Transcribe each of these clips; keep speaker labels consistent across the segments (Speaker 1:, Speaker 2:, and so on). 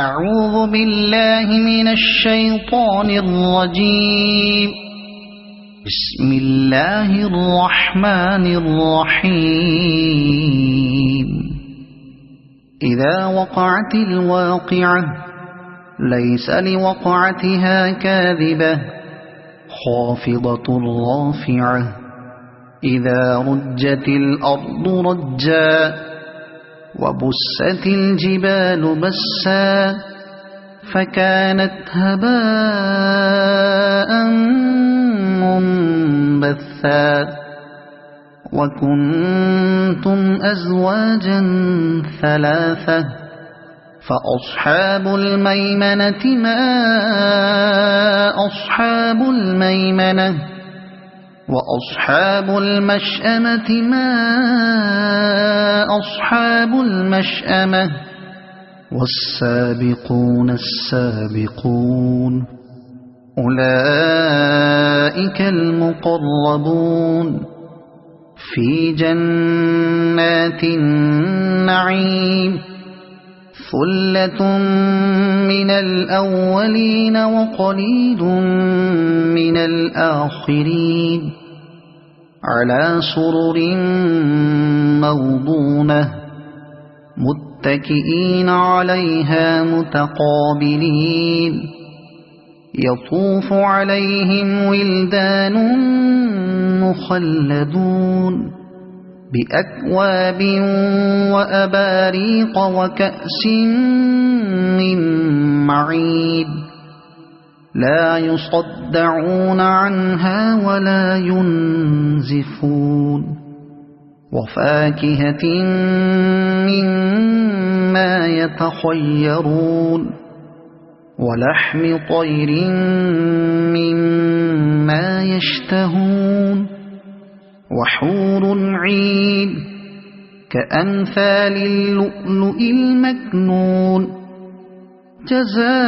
Speaker 1: أعوذ بالله من الشيطان الرجيم. بسم الله الرحمن الرحيم. إذا وقعت الواقعة ليس لوقعتها كاذبة خافضة رافعة إذا رجت الأرض رجا وبست الجبال بسا فكانت هباء منبثا وكنتم أزواجا ثلاثة فأصحاب الميمنة ما أصحاب الميمنة وأصحاب المشأمة ما أصحاب المشأمة والسابقون السابقون أولئك المقربون في جنات النعيم ثلة من الأولين وقليل من الآخرين على سرر موضونة متكئين عليها متقابلين يطوف عليهم ولدان مخلدون بأكواب وأباريق وكأس من معين لا يصدعون عنها ولا ينزفون وفاكهة مما يتخيرون ولحم طير مما يشتهون وحور عين كأمثال اللؤلؤ المكنون جزاء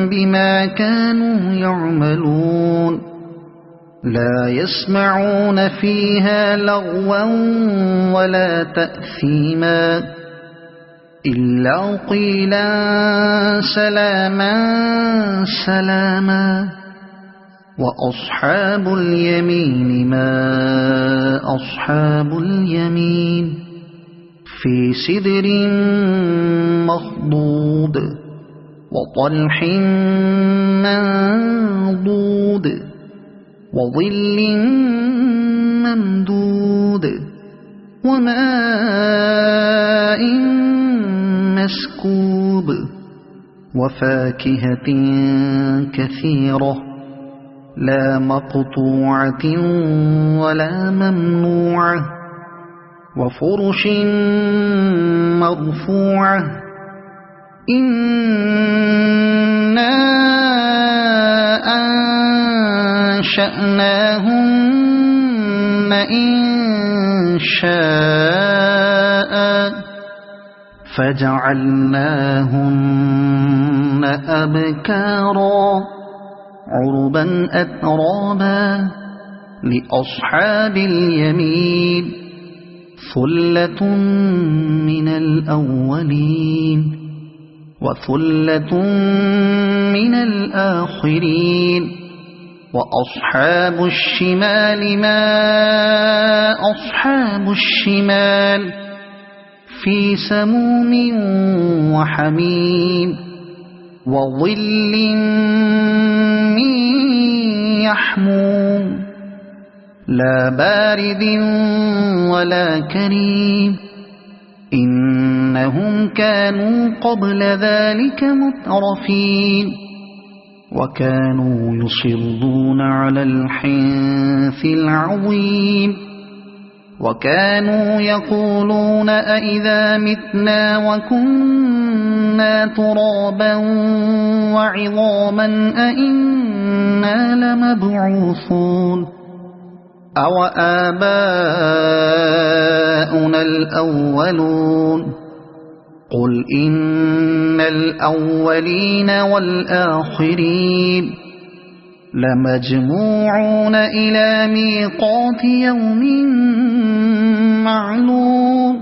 Speaker 1: بما كانوا يعملون لا يسمعون فيها لغوا ولا تأثيما إلا قيلا سلاما سلاما وأصحاب اليمين ما أصحاب اليمين في سدر مخضود وطلح منضود وظل ممدود وماء مسكوب وفاكهة كثيرة لا مقطوعة ولا ممنوعة وفرش مرفوعة إنا أنشأناهن إنشاء فجعلناهن أبكارا عربا أترابا لأصحاب اليمين ثلة من الأولين وثلة من الآخرين وأصحاب الشمال ما أصحاب الشمال في سموم وحميم وظل من يحموم لا بارد ولا كريم إنهم كانوا قبل ذلك مترفين وكانوا يصرون على الحنث العظيم وكانوا يقولون أئذا متنا وكنا ترابا وعظاما أئنا لمبعوثون أو آباؤنا الأولون قل إن الأولين والآخرين لمجموعون إلى ميقات يوم معلوم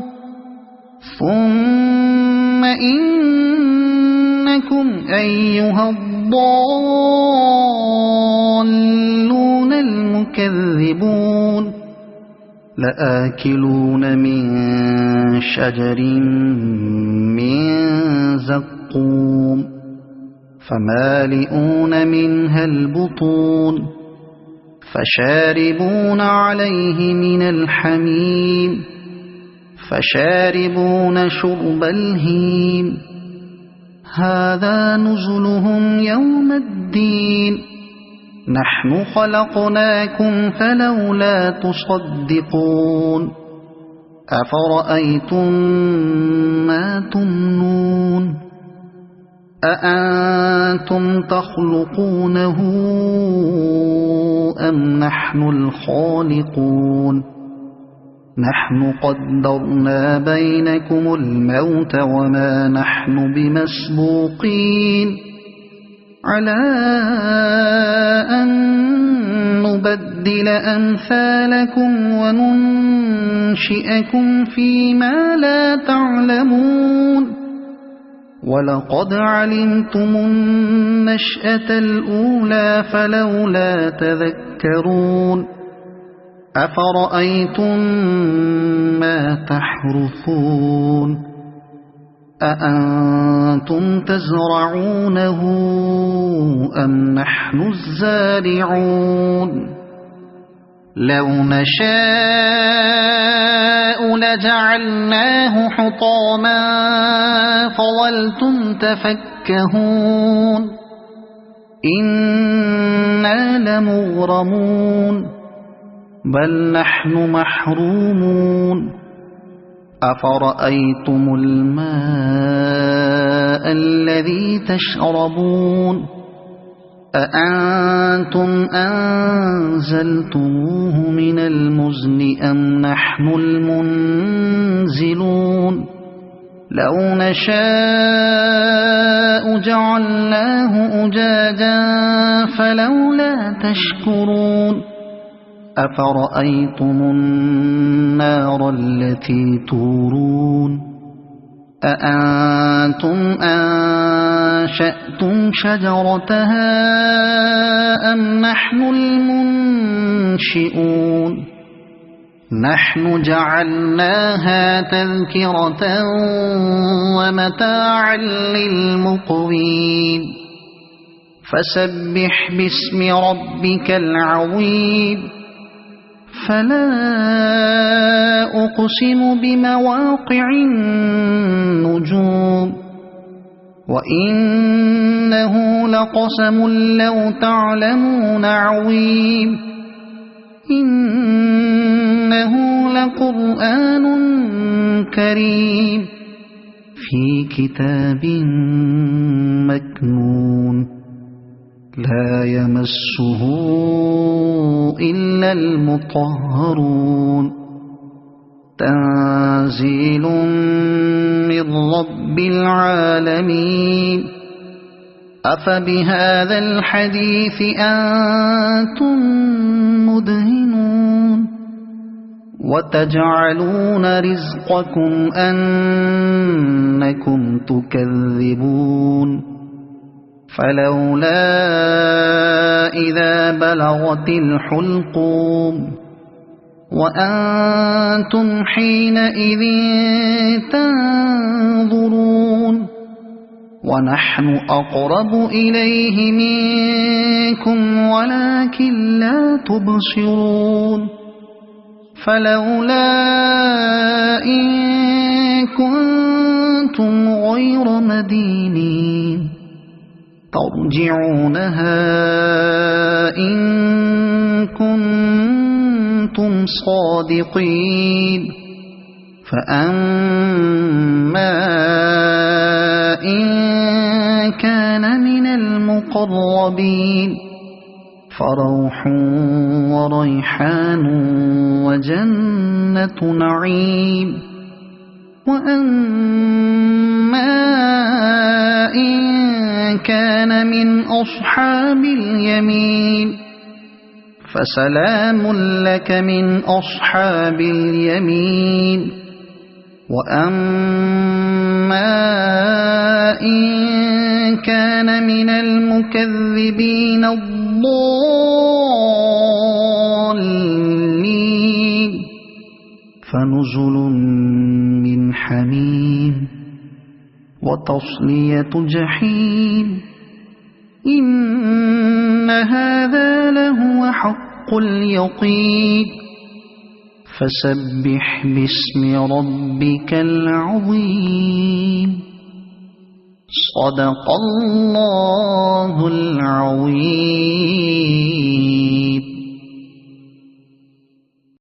Speaker 1: ثم إنكم أيها الضالون المكذبون لآكلون من شجر من زقوم فمالئون منها البطون فشاربون عليه من الحميم فشاربون شرب الهيم هذا نزلهم يوم الدين نحن خلقناكم فلولا تصدقون أفرأيتم ما تمنون أأنتم تخلقونه أم نحن الخالقون نحن قدرنا بينكم الموت وما نحن بمسبوقين على أن نبدل أمثالكم وننشئكم فيما لا تعلمون ولقد علمتم النشأة الأولى فلولا تذكرون أفرأيتم ما تحرثون أأنتم تزرعونه أم نحن الزارعون لو نشاء لجعلناه حطاما فظلتم تفكهون إنا لمغرمون بل نحن محرومون أفرأيتم الماء الذي تشربون أأنتم أنزلتموه من المزن أم نحن المنزلون لو نشاء جعلناه أجاجا فلولا تشكرون أفرأيتم النار التي تورون أأنتم أنشأتم شجرتها أم نحن المنشئون نحن جعلناها تذكرة ومتاعا للمقوين فسبح باسم ربك العظيم فلا أقسم بمواقع النجوم وإنه لقسم لو تعلمون عظيم إنه لقرآن كريم في كتاب مكنون لا يمسه إلا المطهرون تنزيل من رب العالمين أفبهذا الحديث أنتم مدهنون وتجعلون رزقكم أنكم تكذبون فلولا إذا بلغت الحلقوم وأنتم حينئذ تنظرون ونحن أقرب إليه منكم ولكن لا تبصرون فلولا إن كنتم غير مدينين ترجعونها إن كنتم صادقين فأما إن كان من المقربين فروح وريحان وجنة نعيم وأما إن كان من أصحاب اليمين فسلام لك من أصحاب اليمين وأما إن كان من المكذبين الضالين فنزل من حميم وتصلية جحيم إن هذا لهو حق اليقين فسبح باسم ربك العظيم صدق الله العظيم.